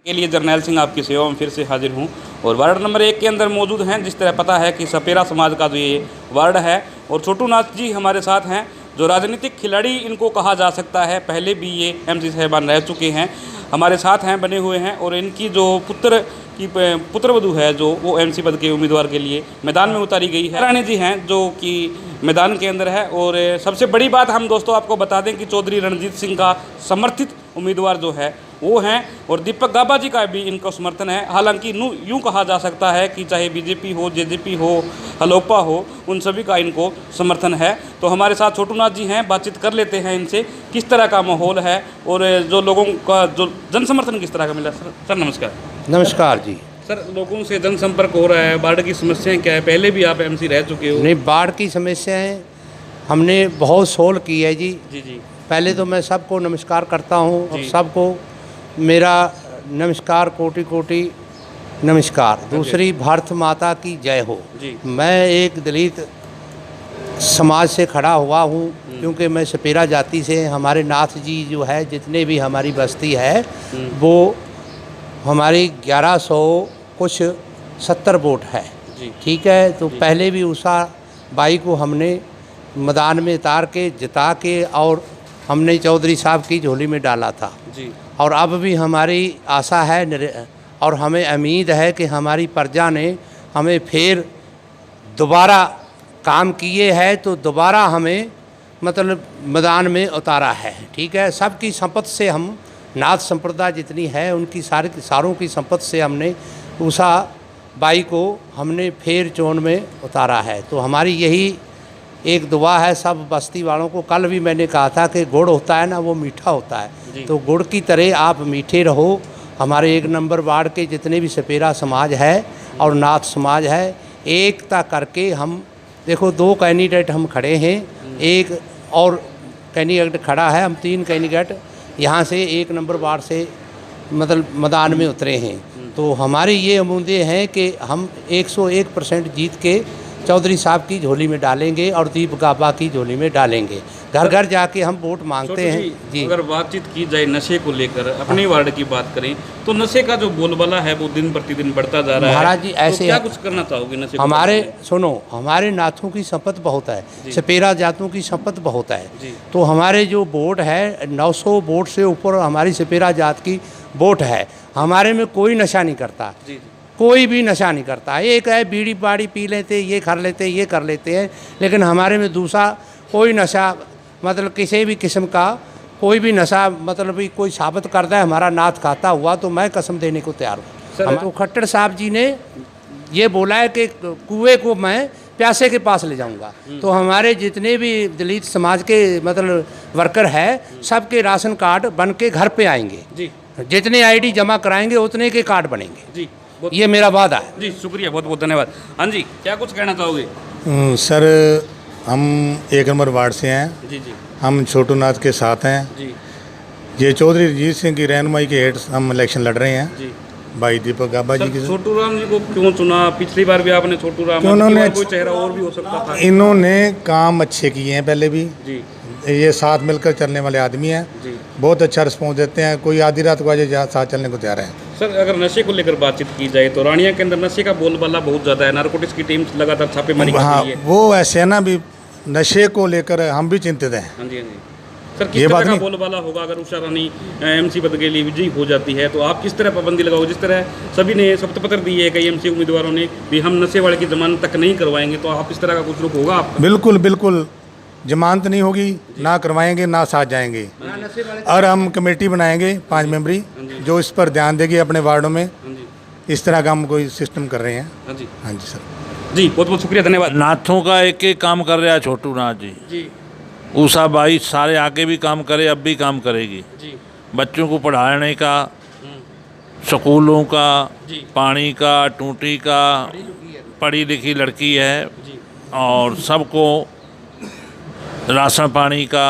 के लिए जर्नैल सिंह आपकी सेवा में फिर से हाजिर हूँ और वार्ड नंबर 1 के अंदर मौजूद हैं। जिस तरह पता है कि सपेरा समाज का जो ये वार्ड है और छोटू नाथ जी हमारे साथ हैं, जो राजनीतिक खिलाड़ी इनको कहा जा सकता है। पहले भी ये एमसी साहिबान रह चुके हैं, हमारे साथ हैं, बने हुए हैं। और इनकी जो पुत्रवधू है जो वो एमसी पद के उम्मीदवार के लिए मैदान में उतारी गई है, रानी जी हैं जो कि मैदान के अंदर है। और सबसे बड़ी बात हम दोस्तों आपको बता दें कि चौधरी रणजीत सिंह का समर्थित उम्मीदवार जो है वो हैं और दीपक गाबा जी का भी इनको समर्थन है। हालांकि यूँ कहा जा सकता है कि चाहे बीजेपी हो, जेजेपी हो, हलोपा हो, उन सभी का इनको समर्थन है। तो हमारे साथ छोटू नाथ जी हैं, बातचीत कर लेते हैं इनसे किस तरह का माहौल है और जो लोगों का जो जन समर्थन किस तरह का मिला। सर नमस्कार। नमस्कार जी। सर, लोगों से जनसंपर्क हो रहा है, बाढ़ की समस्याएं क्या है? पहले भी आप एमसी रह चुके हो। नहीं, बाढ़ की समस्याएं हमने बहुत सोल्व की है जी। जी। पहले तो मैं सबको नमस्कार करता हूं और सबको मेरा नमस्कार, कोटि कोटि नमस्कार। दूसरी, भारत माता की जय हो। मैं एक दलित समाज से खड़ा हुआ हूं क्योंकि मैं सपेरा जाति से, हमारे नाथ जी जो है, जितने भी हमारी बस्ती है वो हमारी 1100 कुछ 70 वोट है। ठीक है, तो पहले भी उषा बाई को हमने मैदान में उतार के जिता के और हमने चौधरी साहब की झोली में डाला था जी। और अब भी हमारी आशा है और हमें उम्मीद है कि हमारी प्रजा ने हमें फिर दोबारा काम किए है तो दोबारा हमें मतलब मैदान में उतारा है। ठीक है, सबकी संपत्ति से हम नाथ संप्रदाय जितनी है उनकी सारों की संपत्ति से हमने उषा बाई को हमने फिर चोन में उतारा है। तो हमारी यही एक दुआ है सब बस्ती वालों को। कल भी मैंने कहा था कि गुड़ होता है ना, वो मीठा होता है, तो गुड़ की तरह आप मीठे रहो। हमारे 1 नंबर वार्ड के जितने भी सपेरा समाज है और नाथ समाज है, एकता करके हम देखो 2 कैंडिडेट हम खड़े हैं, एक और कैंडिडेट खड़ा है, हम 3 कैंडिडेट यहाँ से 1 नंबर वार्ड से मतलब मैदान में उतरे हैं। तो हमारी ये उम्मीदें हैं कि हम 101% जीत के चौधरी साहब की झोली में डालेंगे और दीप गाबा की झोली में डालेंगे। घर घर जाके हम वोट मांगते हैं जी। अगर बातचीत की जाए नशे को लेकर, अपने वार्ड की बात करें तो नशे का जो बोलबाला है वो दिन प्रतिदिन बढ़ता जा रहा है। महाराज जी ऐसे तो क्या कुछ करना चाहोगे नशे? हमारे नाथों की संपत्ति बहुत है, सपेरा जातों की संपत्ति बहुत है। तो हमारे जो वोट है 900 वोट से ऊपर हमारी सपेरा जात की वोट है। हमारे में कोई नशा नहीं करता, कोई भी नशा नहीं करता। एक है बीड़ी बाड़ी पी लेते, ये कर लेते हैं, लेकिन हमारे में दूसरा कोई नशा मतलब किसी भी किस्म का कोई भी नशा मतलब भी कोई साबित करता है हमारा नाथ खाता हुआ तो मैं कसम देने को तैयार हूँ। तो खट्टर साहब जी ने ये बोला है कि कुएं को मैं प्यासे के पास ले जाऊंगा। तो हमारे जितने भी दलित समाज के मतलब वर्कर है सबके राशन कार्ड बन के घर पे आएंगे। जितने आईडी जमा कराएंगे उतने के कार्ड बनेंगे। ये मेरा वादा है जी। शुक्रिया, बहुत बहुत धन्यवाद। हाँ जी, क्या कुछ कहना चाहोगे? सर, हम 1 नंबर वार्ड से हैं जी। हम छोटू नाथ के साथ हैं जी। ये चौधरी रणजीत सिंह की रहनुमाई के हेठ हम इलेक्शन लड़ रहे हैं जी। भाई दीपक गाबा जी की। छोटू राम जी को क्यों चुना? पिछली बार भी आपने छोटू राम, उन्होंने कोई चेहरा और भी हो सकता था। इन्होंने काम अच्छे किए हैं पहले भी जी। ये साथ मिलकर चलने वाले आदमी हैं, बहुत अच्छा रिस्पॉन्स देते हैं। कोई आधी रात को आज साथ चलने को तैयार है। सर, अगर नशे को लेकर बातचीत की जाए तो रानिया के अंदर नशे का बोलबाला बहुत ज़्यादा है, नारकोटिक्स की टीम लगातार छापेमारी कर रही है। वो ऐसे है ना, भी नशे को लेकर हम भी चिंतित हैं। हाँ जी। सर, किस तरह का बोलबाला होगा अगर उषा रानी एमसी पद के लिए विजयी हो जाती है तो आप किस तरह पाबंदी लगाओगे? जिस तरह सभी ने शपथ दी है कई एमसी उम्मीदवारों ने भी हम नशे वाले की जमानत तक नहीं करवाएंगे, तो आप इस तरह का कुछ रुख होगा आपका? बिल्कुल जमानत नहीं होगी, ना करवाएंगे ना साथ जाएंगे। और हम कमेटी बनाएंगे 5 मेंबरी जो इस पर ध्यान देगी अपने वार्डों में। इस तरह का हम कोई सिस्टम कर रहे हैं। हाँ जी सर जी, बहुत बहुत शुक्रिया, धन्यवाद। नाथों का एक काम कर रहा है छोटू नाथ जी। उषा बाई सारे आगे भी काम करे, अब भी काम करेगी जी। बच्चों को पढ़ाने का, स्कूलों का, पानी का, टूटी का, पढ़ी लिखी लड़की है और सबको राशन पानी का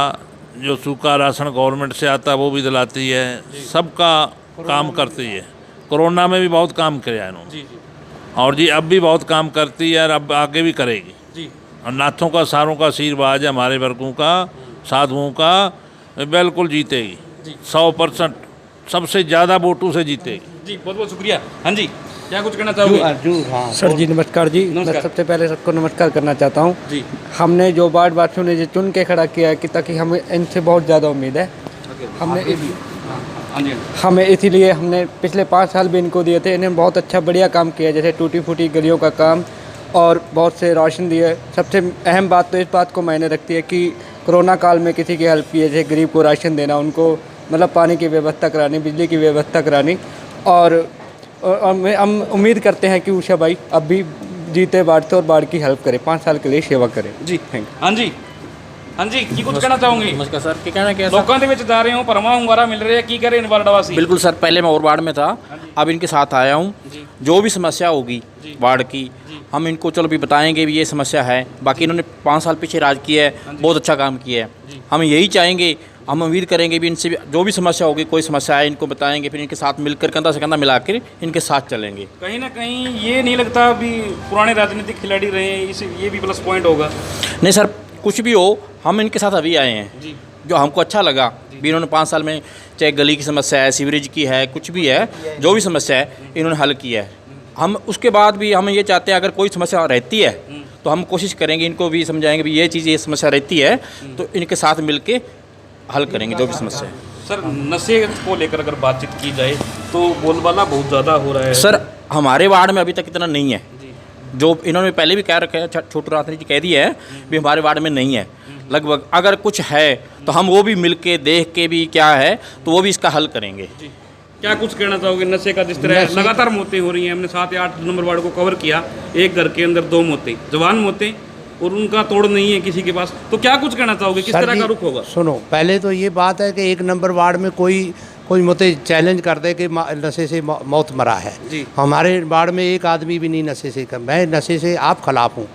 जो सूखा राशन गवर्नमेंट से आता है वो भी दिलाती है। सबका काम करती है। कोरोना में भी बहुत काम किया इन्होंने और जी अब भी बहुत काम करती है और अब आगे भी करेगी जी। और नाथों का सारों का आशीर्वाद है, हमारे वर्गों का, साधुओं का, बिल्कुल जीतेगी 100%, सबसे ज़्यादा वोटों से जीतेगी। जी बहुत बहुत शुक्रिया। हाँ जी, क्या कुछ कहना चाहोगे? हाँ सर जी नमस्कार जी। नमस्कार। मैं सबसे पहले सबको नमस्कार करना चाहता हूँ। जी हमने जो वार्ड वासियों ने जो चुन के खड़ा किया है कि ताकि हमें इनसे बहुत ज़्यादा उम्मीद है। हमने हाँ जी हमें इसीलिए हमने पिछले 5 साल भी इनको दिए थे। इन्हें बहुत अच्छा बढ़िया काम किया, जैसे टूटी फूटी गलियों का काम और बहुत से राशन दिए। सबसे अहम बात तो इस बात को मायने रखती है कि कोरोना काल में किसी की हेल्प की है, जैसे गरीब को राशन देना, उनको मतलब पानी की व्यवस्था करानी, बिजली की व्यवस्था करानी। और हम उम्मीद करते हैं कि उषा भाई अब भी जीते वार्ड से और वार्ड की हेल्प करे, 5 साल के लिए सेवा करे जी। Thank you. हाँ जी हाँ जी, की कुछ कहना चाहूंगे? नमस्कार सर, की कहना क्या है लोगों ਦੇ ਵਿੱਚ ਜਾ ਰਹੇ ਹੋ ਪਰਮਾ ਹੁੰਗਾਰਾ ਮਿਲ ਰਿਹਾ, ਕੀ करे इन वार्ड वासी? बिल्कुल सर, पहले मैं और वार्ड में था, अब इनके साथ आया हूँ। जो भी समस्या होगी वार्ड की हम इनको चलो भी बताएंगे भी ये समस्या है। बाकी इन्होंने 5 साल पीछे राज किया है, बहुत अच्छा काम किया है। हम यही चाहेंगे, हम उम्मीद करेंगे भी इनसे भी जो भी समस्या होगी, कोई समस्या है इनको बताएंगे, फिर इनके साथ मिलकर कंधा से कंधा मिलाकर इनके साथ चलेंगे। कहीं ना कहीं ये नहीं लगता भी पुराने राजनीतिक खिलाड़ी रहे हैं, इसे ये भी प्लस पॉइंट होगा? नहीं सर, कुछ भी हो, हम इनके साथ अभी आए हैं जी जो हमको अच्छा लगा भी। इन्होंने 5 साल में चाहे गली की समस्या है, सीवरेज की है, कुछ भी है, जो भी समस्या है इन्होंने हल किया है। हम उसके बाद भी हम ये चाहते हैं अगर कोई समस्या रहती है तो हम कोशिश करेंगे, इनको भी समझाएंगे भी ये चीज़ ये समस्या रहती है तो इनके साथ मिल के हल करेंगे जो भी समस्या है। सर, नशे को लेकर अगर बातचीत की जाए तो बोलबाला बहुत ज़्यादा हो रहा है सर हमारे वार्ड में अभी तक इतना नहीं है, जो इन्होंने पहले भी कह रखा है, छोटू राथनी जी कह दिया है भी हमारे वार्ड में नहीं है। लगभग अगर कुछ है तो हम वो भी मिल के देख के भी क्या है तो वो भी इसका हल करेंगे। क्या कुछ कहना चाहोगे नशे का? जिस तरह लगातार मौतें हो रही हैं, हमने 7 या 8 नंबर वार्ड को कवर किया, एक घर के अंदर 2 मौतें, जवान मौतें, और उनका तोड़ नहीं है किसी के पास, तो क्या कुछ कहना चाहोगे, किस तरह का रुख होगा? सुनो, पहले तो ये बात है कि 1 नंबर वार्ड में कोई मुझे चैलेंज कर दे कि नशे से मौत मरा है। हमारे वार्ड में एक आदमी भी नहीं नशे से मैं नशे से आप खिलाफ हूँ,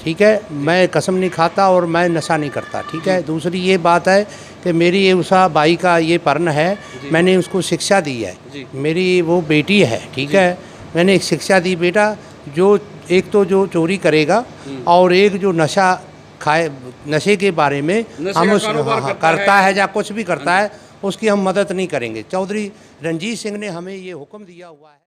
ठीक है। मैं कसम नहीं खाता और मैं नशा नहीं करता, ठीक है। दूसरी ये बात है कि मेरी ये उषा बाई का ये पर्ण है, मैंने उसको शिक्षा दी है, मेरी वो बेटी है, ठीक है। मैंने एक शिक्षा दी, बेटा जो एक तो जो चोरी करेगा और एक जो नशा खाए, नशे के बारे में हम उस करता है या कुछ भी करता है उसकी हम मदद नहीं करेंगे। चौधरी रंजीत सिंह ने हमें ये हुक्म दिया हुआ है।